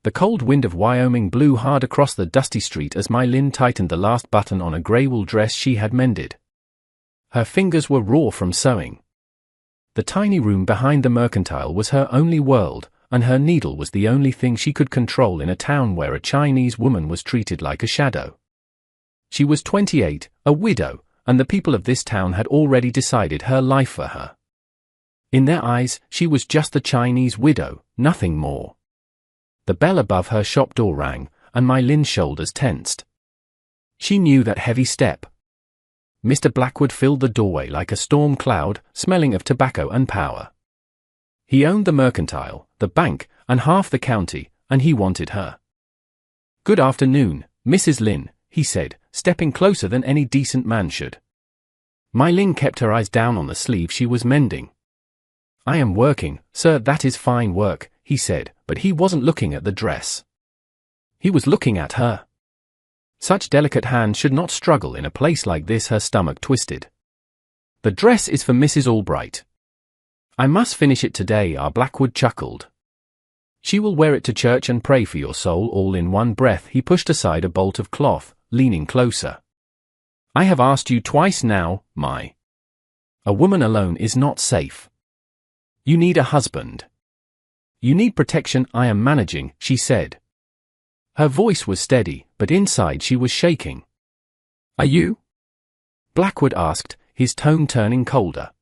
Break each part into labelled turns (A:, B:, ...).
A: The cold wind of Wyoming blew hard across the dusty street as My Lin tightened the last button on a grey wool dress she had mended. Her fingers were raw from sewing. The tiny room behind the mercantile was her only world, and her needle was the only thing she could control in a town where a Chinese woman was treated like a shadow. She was 28, a widow, and the people of this town had already decided her life for her. In their eyes, she was just the Chinese widow, nothing more. The bell above her shop door rang, and My Lin's shoulders tensed. She knew that heavy step. Mr. Blackwood filled the doorway like a storm cloud, smelling of tobacco and power. He owned the mercantile, the bank, and half the county, and he wanted her. "Good afternoon, Mrs. Lin," he said, stepping closer than any decent man should. My Lin kept her eyes down on the sleeve she was mending. "I am working, sir." "That is fine work," he said, but he wasn't looking at the dress. He was looking at her. Such delicate hands should not struggle in a place like this. Her stomach twisted. "The dress is for Mrs. Albright." "I must finish it today," Blackwood chuckled. "She will wear it to church and pray for your soul." All in one breath he pushed aside a bolt of cloth, leaning closer. "I have asked you twice now, My. A woman alone is not safe. You need a husband. You need protection." "I am managing," she said. Her voice was steady, but inside she was shaking. "Are you?" Blackwood asked, his tone turning colder.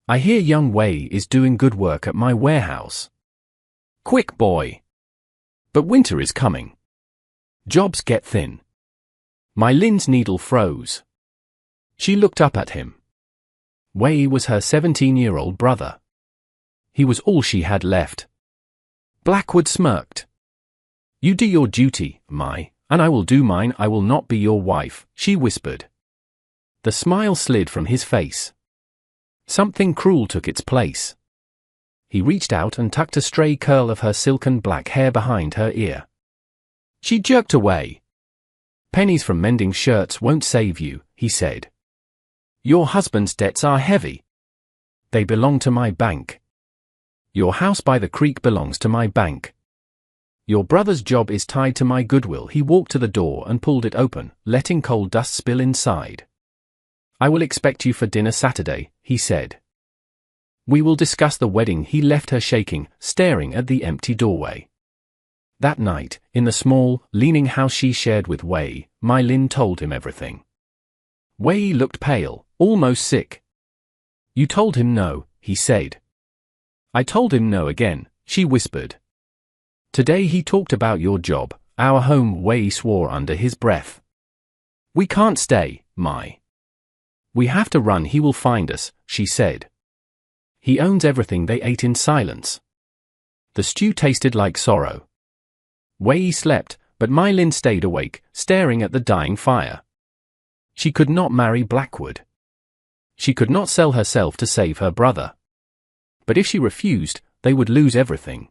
A: "I hear young Wei is doing good work at my warehouse." "Quick, boy. But winter is coming. Jobs get thin." My Lin's needle froze. She looked up at him. Wei was her 17-year-old brother. He was all she had left. Blackwood smirked. "You do your duty, My, and I will do mine. I will not be your wife," she whispered. The smile slid from his face. Something cruel took its place. He reached out and tucked a stray curl of her silken black hair behind her ear. She jerked away. "Pennies from mending shirts won't save you," he said. "Your husband's debts are heavy. They belong to my bank. Your house by the creek belongs to my bank. Your brother's job is tied to my goodwill." He walked to the door and pulled it open, letting coal dust spill inside. "I will expect you for dinner Saturday," he said. "We will discuss the wedding." He left her shaking, staring at the empty doorway. That night, in the small, leaning house she shared with Wei, My Lin told him everything. Wei looked pale, almost sick. "You told him no," he said. "I told him no again," she whispered. "Today he talked about your job, our home." Wei swore under his breath. "We can't stay, My. We have to run. He will find us," she said. "He owns everything." They ate in silence. The stew tasted like sorrow. Wei slept, but My Lin stayed awake, staring at the dying fire. She could not marry Blackwood. She could not sell herself to save her brother. But if she refused, they would lose everything.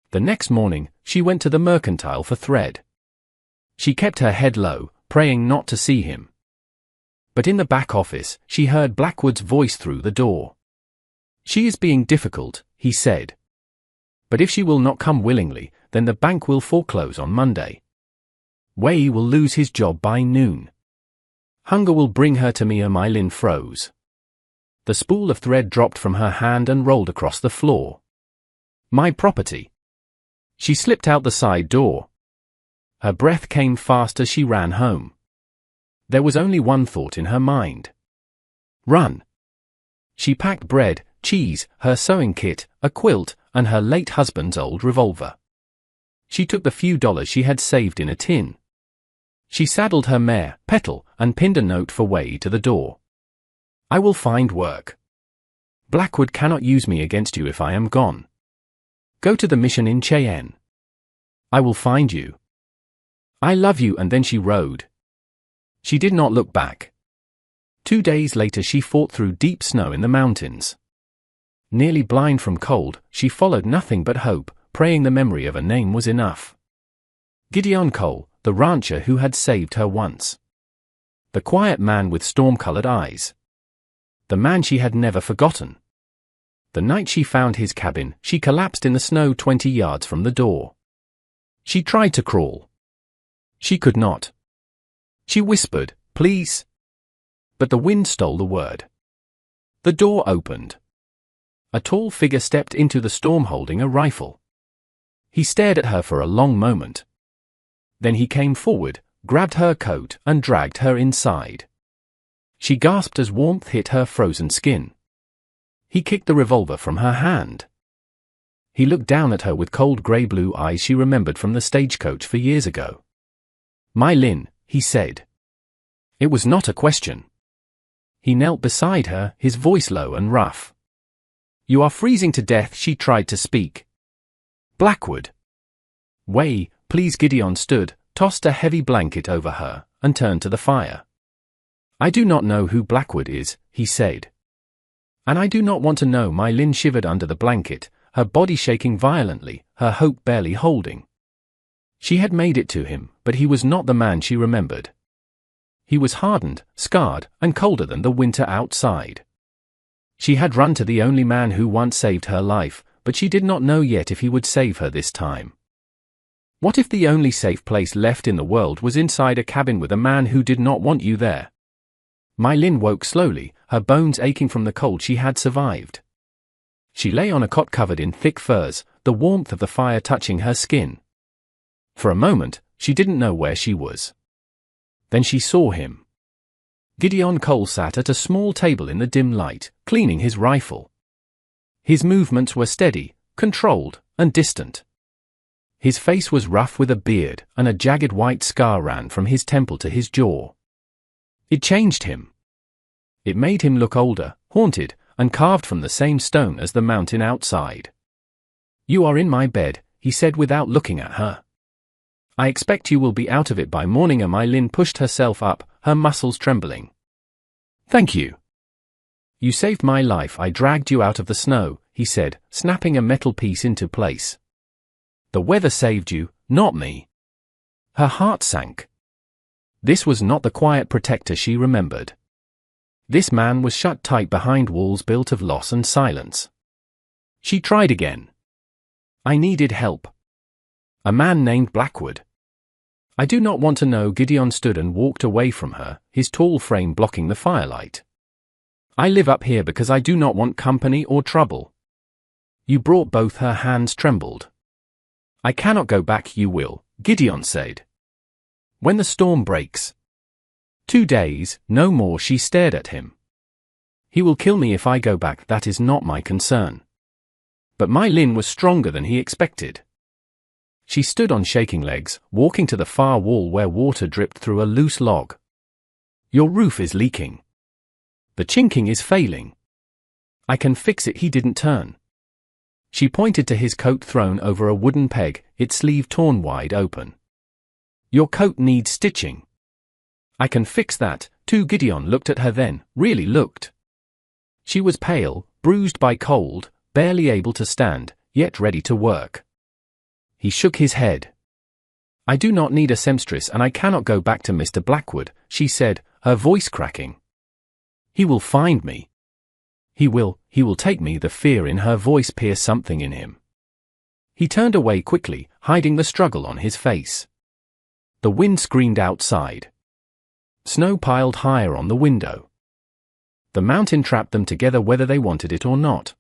A: The next morning, she went to the mercantile for thread. She kept her head low, praying not to see him. But in the back office, she heard Blackwood's voice through the door. "She is being difficult," he said. "But if she will not come willingly, then the bank will foreclose on Monday. Wei will lose his job by noon. Hunger will bring her to me." My Lin froze. The spool of thread dropped from her hand and rolled across the floor. "My property." She slipped out the side door. Her breath came fast as she ran home. There was only one thought in her mind. Run. She packed bread, cheese, her sewing kit, a quilt, and her late husband's old revolver. She took the few dollars she had saved in a tin. She saddled her mare, Petal, and pinned a note for Wei to the door. "I will find work. Blackwood cannot use me against you if I am gone. Go to the mission in Cheyenne. I will find you. I love you." And then she rode. She did not look back. 2 days later she fought through deep snow in the mountains. Nearly blind from cold, she followed nothing but hope, praying the memory of a name was enough. Gideon Cole, the rancher who had saved her once. The quiet man with storm-colored eyes. The man she had never forgotten. The night she found his cabin, she collapsed in the snow 20 yards from the door. She tried to crawl. She could not. She whispered, "Please." But the wind stole the word. The door opened. A tall figure stepped into the storm holding a rifle. He stared at her for a long moment. Then he came forward, grabbed her coat, and dragged her inside. She gasped as warmth hit her frozen skin. He kicked the revolver from her hand. He looked down at her with cold grey-blue eyes she remembered from the stagecoach for years ago. "My Lynn," he said. It was not a question. He knelt beside her, his voice low and rough. "You are freezing to death," she tried to speak. "Blackwood." "Way, please." Gideon stood, tossed a heavy blanket over her, and turned to the fire. "I do not know who Blackwood is," he said. "And I do not want to know." My Lynn shivered under the blanket, her body shaking violently, her hope barely holding. She had made it to him, but he was not the man she remembered. He was hardened, scarred, and colder than the winter outside. She had run to the only man who once saved her life, but she did not know yet if he would save her this time. What if the only safe place left in the world was inside a cabin with a man who did not want you there? My Lynn woke slowly, her bones aching from the cold she had survived. She lay on a cot covered in thick furs, the warmth of the fire touching her skin. For a moment, she didn't know where she was. Then she saw him. Gideon Cole sat at a small table in the dim light, cleaning his rifle. His movements were steady, controlled, and distant. His face was rough with a beard, and a jagged white scar ran from his temple to his jaw. It changed him. It made him look older, haunted, and carved from the same stone as the mountain outside. "You are in my bed," he said without looking at her. "I expect you will be out of it by morning." My Lynn pushed herself up, her muscles trembling. "Thank you. You saved my life. I dragged you out of the snow," he said, snapping a metal piece into place. "The weather saved you, not me." Her heart sank. This was not the quiet protector she remembered. This man was shut tight behind walls built of loss and silence. She tried again. "I needed help. A man named Blackwood." "I do not want to know." Gideon stood and walked away from her, his tall frame blocking the firelight. "I live up here because I do not want company or trouble." "You brought both." Her hands trembled. "I cannot go back." "You will," Gideon said. "When the storm breaks." 2 days, no more." She stared at him. "He will kill me if I go back." "That is not my concern." But My Lynn was stronger than he expected. She stood on shaking legs, walking to the far wall where water dripped through a loose log. "Your roof is leaking. The chinking is failing." "I can fix it." He didn't turn. She pointed to his coat thrown over a wooden peg, its sleeve torn wide open. "Your coat needs stitching." "I can fix that, too." Gideon looked at her then, really looked. She was pale, bruised by cold, barely able to stand, yet ready to work. He shook his head. "I do not need a seamstress and I cannot go back to Mr. Blackwood," she said, her voice cracking. "He will find me. He will take me." The fear in her voice pierced something in him. He turned away quickly, hiding the struggle on his face. The wind screamed outside. Snow piled higher on the window. The mountain trapped them together whether they wanted it or not.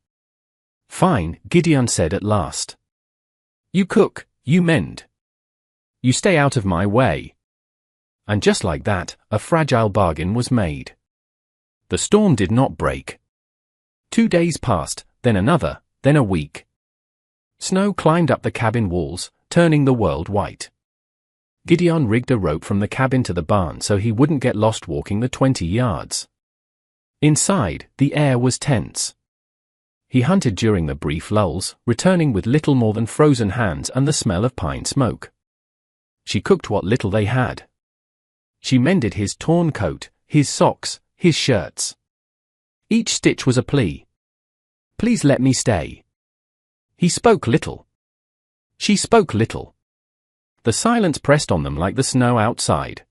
A: "Fine," Gideon said at last. "You cook, you mend. You stay out of my way." And just like that, a fragile bargain was made. The storm did not break. 2 days passed, then another, then a week. Snow climbed up the cabin walls, turning the world white. Gideon rigged a rope from the cabin to the barn so he wouldn't get lost walking the 20 yards. Inside, the air was tense. He hunted during the brief lulls, returning with little more than frozen hands and the smell of pine smoke. She cooked what little they had. She mended his torn coat, his socks, his shirts. Each stitch was a plea. "Please let me stay." He spoke little. She spoke little. The silence pressed on them like the snow outside.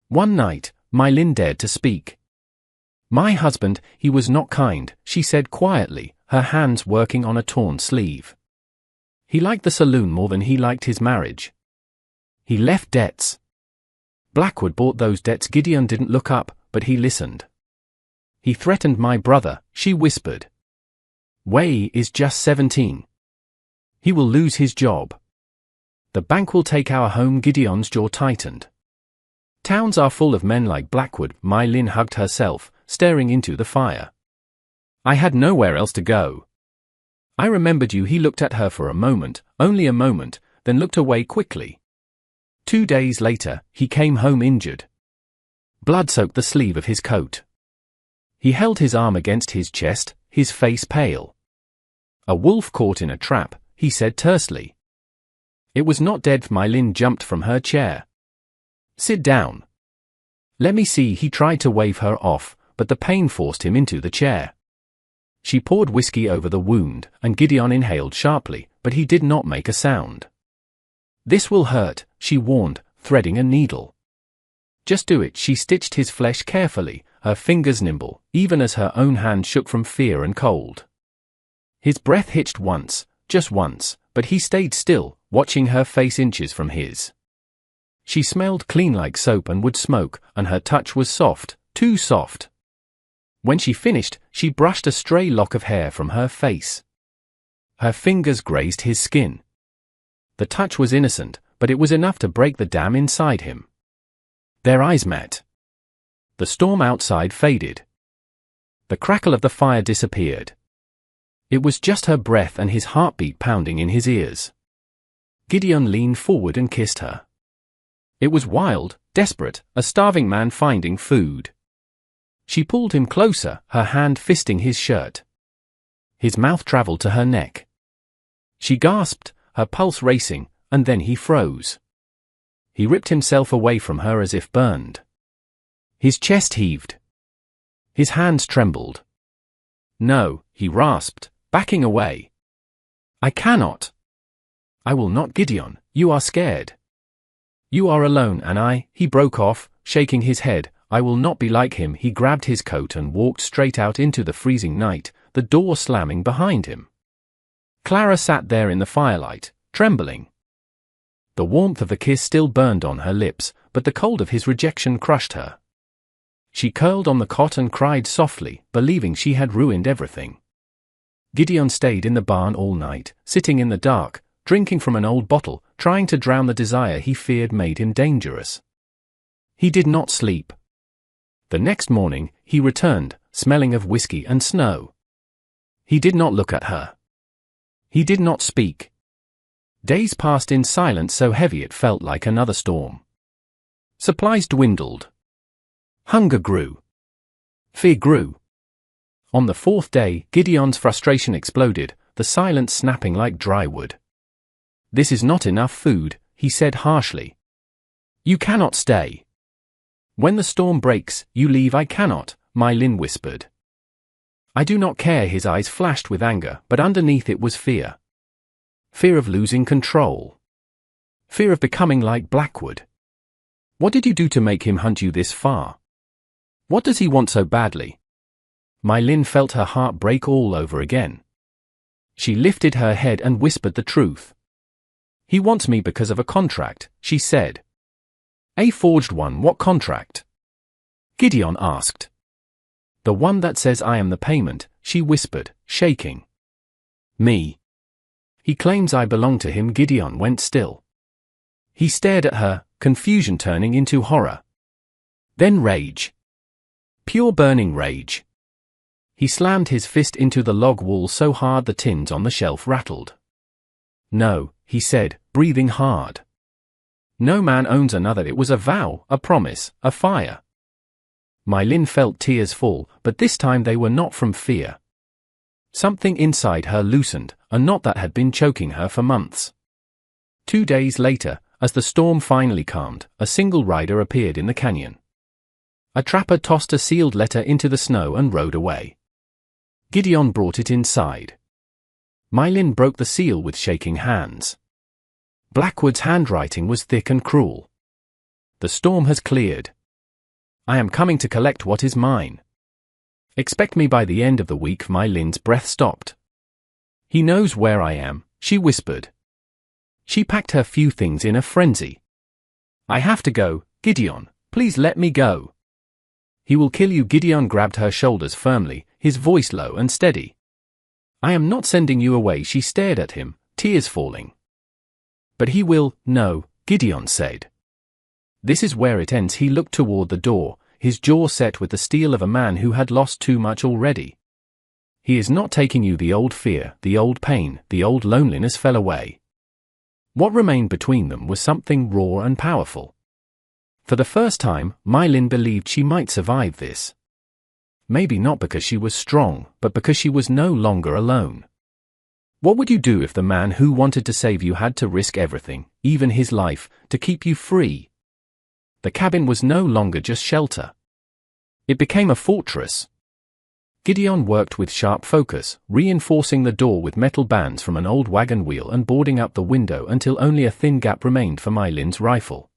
A: One night, My Lynn dared to speak. "My husband, he was not kind," she said quietly, her hands working on a torn sleeve. He liked the saloon more than he liked his marriage. He left debts. Blackwood bought those debts. Gideon didn't look up, but he listened. He threatened my brother, she whispered. Way is just 17. He will lose his job. The bank will take our home. Gideon's jaw tightened. Towns are full of men like Blackwood. My Lynn hugged herself, staring into the fire. I had nowhere else to go. I remembered you. He looked at her for a moment, only a moment, then looked away quickly. 2 days later, he came home injured. Blood soaked the sleeve of his coat. He held his arm against his chest, his face pale. A wolf caught in a trap, he said tersely. It was not dead. My Lynn jumped from her chair. Sit down. Let me see. He tried to wave her off, but the pain forced him into the chair. She poured whiskey over the wound, and Gideon inhaled sharply, but he did not make a sound. This will hurt, she warned, threading a needle. Just do it. She stitched his flesh carefully, her fingers nimble, even as her own hand shook from fear and cold. His breath hitched once, just once, but he stayed still, watching her face inches from his. She smelled clean like soap and would smoke, and her touch was soft, too soft. When she finished, she brushed a stray lock of hair from her face. Her fingers grazed his skin. The touch was innocent, but it was enough to break the dam inside him. Their eyes met. The storm outside faded. The crackle of the fire disappeared. It was just her breath and his heartbeat pounding in his ears. Gideon leaned forward and kissed her. It was wild, desperate, a starving man finding food. She pulled him closer, her hand fisting his shirt. His mouth traveled to her neck. She gasped, her pulse racing, and then he froze. He ripped himself away from her as if burned. His chest heaved. His hands trembled. No, he rasped, backing away. I cannot. I will not. Gideon, you are scared. You are alone and he broke off, shaking his head. I will not be like him. He grabbed his coat and walked straight out into the freezing night, the door slamming behind him. Clara sat there in the firelight, trembling. The warmth of the kiss still burned on her lips, but the cold of his rejection crushed her. She curled on the cot and cried softly, believing she had ruined everything. Gideon stayed in the barn all night, sitting in the dark, drinking from an old bottle, trying to drown the desire he feared made him dangerous. He did not sleep. The next morning, he returned, smelling of whiskey and snow. He did not look at her. He did not speak. Days passed in silence so heavy it felt like another storm. Supplies dwindled. Hunger grew. Fear grew. On the fourth day, Gideon's frustration exploded, the silence snapping like dry wood. This is not enough food, he said harshly. You cannot stay. When the storm breaks, you leave. I cannot, My Lynn whispered. I do not care. His eyes flashed with anger, but underneath it was fear. Fear of losing control. Fear of becoming like Blackwood. What did you do to make him hunt you this far? What does he want so badly? My Lynn felt her heart break all over again. She lifted her head and whispered the truth. He wants me because of a contract, she said. A forged one. What contract? Gideon asked. The one that says I am the payment, she whispered, shaking. Me. He claims I belong to him. Gideon went still. He stared at her, confusion turning into horror. Then rage. Pure burning rage. He slammed his fist into the log wall so hard the tins on the shelf rattled. No, he said, breathing hard. No man owns another. It was a vow, a promise, a fire. My Lynn felt tears fall, but this time they were not from fear. Something inside her loosened, a knot that had been choking her for months. 2 days later, as the storm finally calmed, a single rider appeared in the canyon. A trapper tossed a sealed letter into the snow and rode away. Gideon brought it inside. My Lynn broke the seal with shaking hands. Blackwood's handwriting was thick and cruel. The storm has cleared. I am coming to collect what is mine. Expect me by the end of the week. My Lynn's breath stopped. He knows where I am, she whispered. She packed her few things in a frenzy. "I have to go, Gideon, please let me go." "He will kill you." Gideon grabbed her shoulders firmly, his voice low and steady. "I am not sending you away." She stared at him, tears falling. "But he will." "No," Gideon said. "This is where it ends." He looked toward the door, his jaw set with the steel of a man who had lost too much already. "He is not taking you." The old fear, the old pain, the old loneliness fell away. What remained between them was something raw and powerful. For the first time, My Lin believed she might survive this. Maybe not because she was strong, but because she was no longer alone. What would you do if the man who wanted to save you had to risk everything, even his life, to keep you free? The cabin was no longer just shelter. It became a fortress. Gideon worked with sharp focus, reinforcing the door with metal bands from an old wagon wheel and boarding up the window until only a thin gap remained for My Lin's rifle.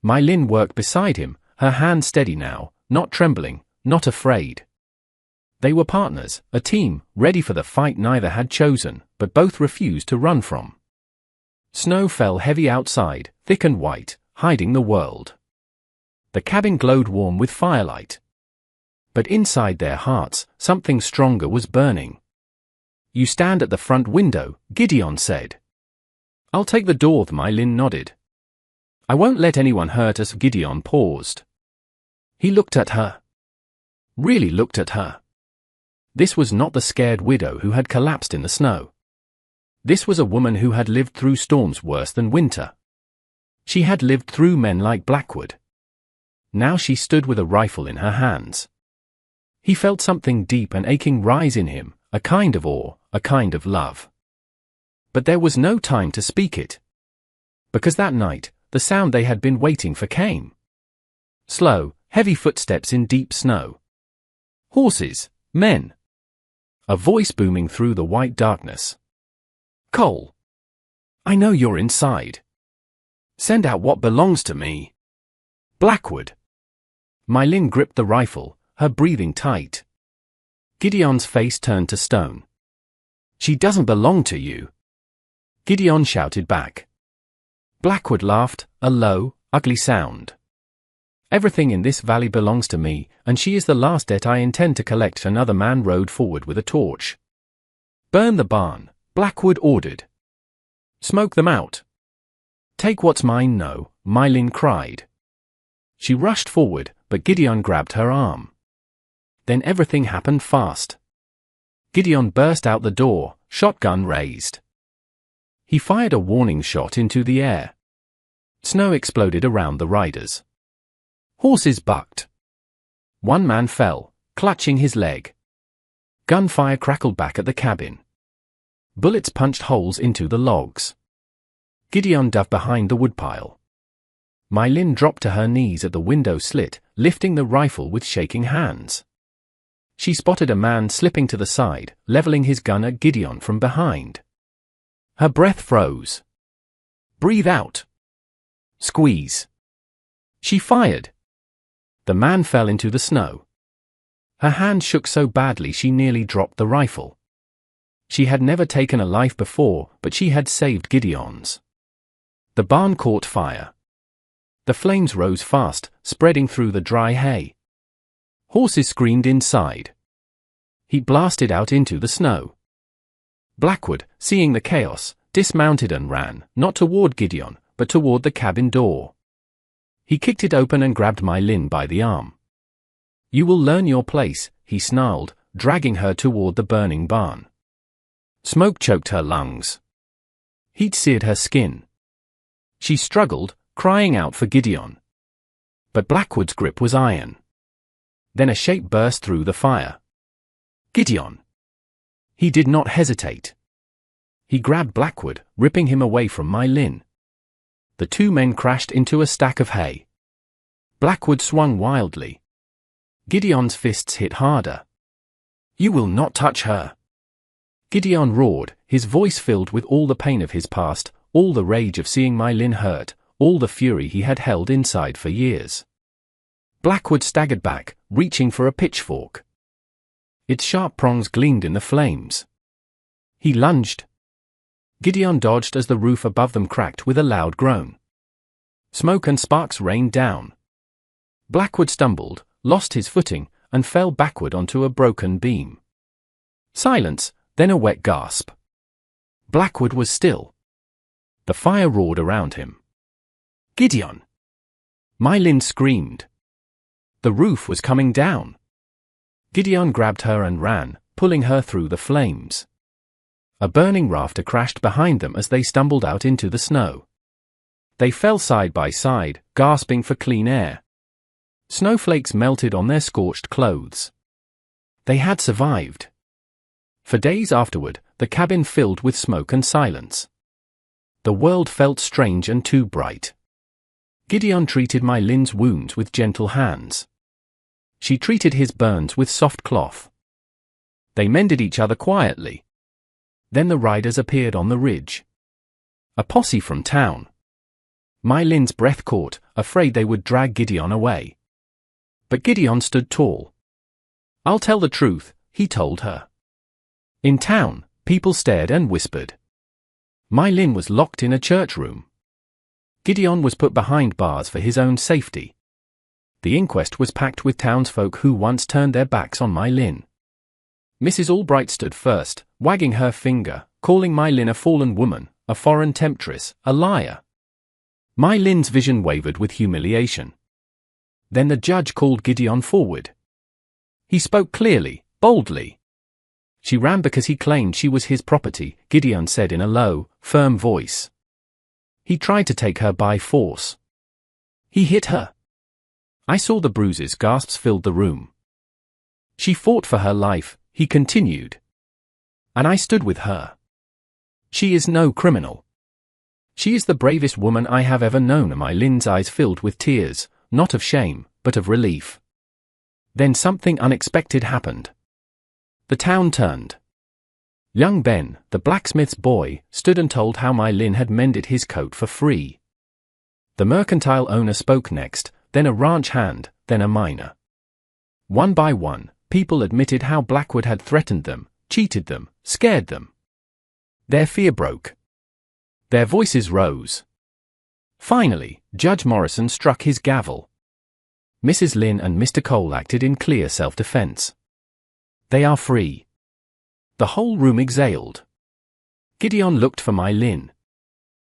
A: My Lin worked beside him, her hand steady now, not trembling, not afraid. They were partners, a team, ready for the fight neither had chosen, but both refused to run from. Snow fell heavy outside, thick and white, hiding the world. The cabin glowed warm with firelight. But inside their hearts, something stronger was burning. "You stand at the front window," Gideon said. "I'll take the door." My Lin nodded. "I won't let anyone hurt us." Gideon paused. He looked at her. Really looked at her. This was not the scared widow who had collapsed in the snow. This was a woman who had lived through storms worse than winter. She had lived through men like Blackwood. Now she stood with a rifle in her hands. He felt something deep and aching rise in him, a kind of awe, a kind of love. But there was no time to speak it. Because that night, the sound they had been waiting for came. Slow, heavy footsteps in deep snow. Horses, men. A voice booming through the white darkness. "Cole. I know you're inside. Send out what belongs to me. Blackwood." My Lin gripped the rifle, her breathing tight. Gideon's face turned to stone. "She doesn't belong to you," Gideon shouted back. Blackwood laughed, a low, ugly sound. "Everything in this valley belongs to me, and she is the last debt I intend to collect." Another man rode forward with a torch. "Burn the barn," Blackwood ordered. "Smoke them out." "Take what's mine." "No," My Lin cried. She rushed forward, but Gideon grabbed her arm. Then everything happened fast. Gideon burst out the door, shotgun raised. He fired a warning shot into the air. Snow exploded around the riders. Horses bucked. One man fell, clutching his leg. Gunfire crackled back at the cabin. Bullets punched holes into the logs. Gideon dove behind the woodpile. My Lin dropped to her knees at the window slit, lifting the rifle with shaking hands. She spotted a man slipping to the side, leveling his gun at Gideon from behind. Her breath froze. "Breathe out. Squeeze." She fired. The man fell into the snow. Her hand shook so badly she nearly dropped the rifle. She had never taken a life before, but she had saved Gideon's. The barn caught fire. The flames rose fast, spreading through the dry hay. Horses screamed inside. He blasted out into the snow. Blackwood, seeing the chaos, dismounted and ran, not toward Gideon, but toward the cabin door. He kicked it open and grabbed My Lin by the arm. "You will learn your place," he snarled, dragging her toward the burning barn. Smoke choked her lungs. Heat seared her skin. She struggled, crying out for Gideon. But Blackwood's grip was iron. Then a shape burst through the fire. "Gideon!" He did not hesitate. He grabbed Blackwood, ripping him away from My Lin. The two men crashed into a stack of hay. Blackwood swung wildly. Gideon's fists hit harder. "You will not touch her!" Gideon roared, his voice filled with all the pain of his past, all the rage of seeing My Lin hurt, all the fury he had held inside for years. Blackwood staggered back, reaching for a pitchfork. Its sharp prongs gleamed in the flames. He lunged. Gideon dodged as the roof above them cracked with a loud groan. Smoke and sparks rained down. Blackwood stumbled, lost his footing, and fell backward onto a broken beam. Silence, then a wet gasp. Blackwood was still. The fire roared around him. Gideon! My Lynn screamed. The roof was coming down. Gideon grabbed her and ran, pulling her through the flames. A burning rafter crashed behind them as they stumbled out into the snow. They fell side by side, gasping for clean air. Snowflakes melted on their scorched clothes. They had survived. For days afterward, the cabin filled with smoke and silence. The world felt strange and too bright. Gideon treated my Lynn's wounds with gentle hands. She treated his burns with soft cloth. They mended each other quietly. Then the riders appeared on the ridge. A posse from town. My Lynn's breath caught, afraid they would drag Gideon away. But Gideon stood tall. I'll tell the truth, he told her. In town, people stared and whispered. My Lynn was locked in a church room. Gideon was put behind bars for his own safety. The inquest was packed with townsfolk who once turned their backs on my Lynn. Mrs. Albright stood first, wagging her finger, calling my Lynn a fallen woman, a foreign temptress, a liar. My Lynn's vision wavered with humiliation. Then the judge called Gideon forward. He spoke clearly, boldly. She ran because he claimed she was his property, Gideon said in a low, firm voice. He tried to take her by force. He hit her. I saw the bruises, gasps filled the room. She fought for her life, he continued. And I stood with her. She is no criminal. She is the bravest woman I have ever known. My Lynn's eyes filled with tears, not of shame, but of relief. Then something unexpected happened. The town turned. Young Ben, the blacksmith's boy, stood and told how my Lynn had mended his coat for free. The mercantile owner spoke next, then a ranch hand, then a miner. One by one, people admitted how Blackwood had threatened them, cheated them, scared them. Their fear broke. Their voices rose. Finally, Judge Morrison struck his gavel. Mrs. Lynn and Mr. Cole acted in clear self-defense. They are free. The whole room exhaled. Gideon looked for my Lynn.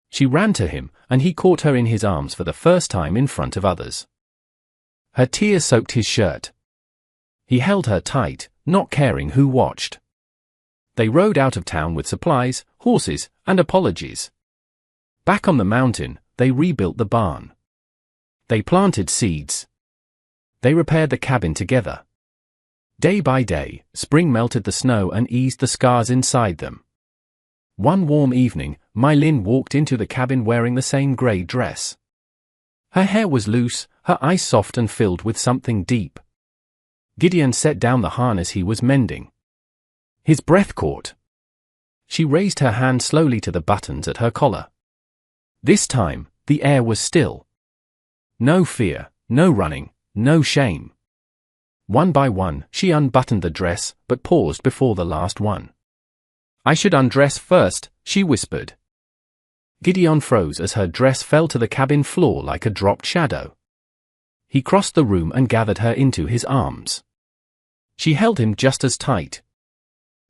A: She ran to him, and he caught her in his arms for the first time in front of others. Her tears soaked his shirt. He held her tight, not caring who watched. They rode out of town with supplies, horses, and apologies. Back on the mountain, they rebuilt the barn. They planted seeds. They repaired the cabin together. Day by day, spring melted the snow and eased the scars inside them. One warm evening, my Lynn walked into the cabin wearing the same grey dress. Her hair was loose, her eyes soft and filled with something deep. Gideon set down the harness he was mending. His breath caught. She raised her hand slowly to the buttons at her collar. This time, the air was still. No fear, no running, no shame. One by one, she unbuttoned the dress, but paused before the last one. I should undress first, she whispered. Gideon froze as her dress fell to the cabin floor like a dropped shadow. He crossed the room and gathered her into his arms. She held him just as tight.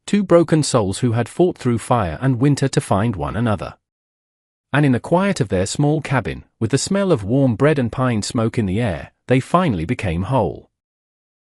A: Two broken souls who had fought through fire and winter to find one another. And in the quiet of their small cabin, with the smell of warm bread and pine smoke in the air, they finally became whole.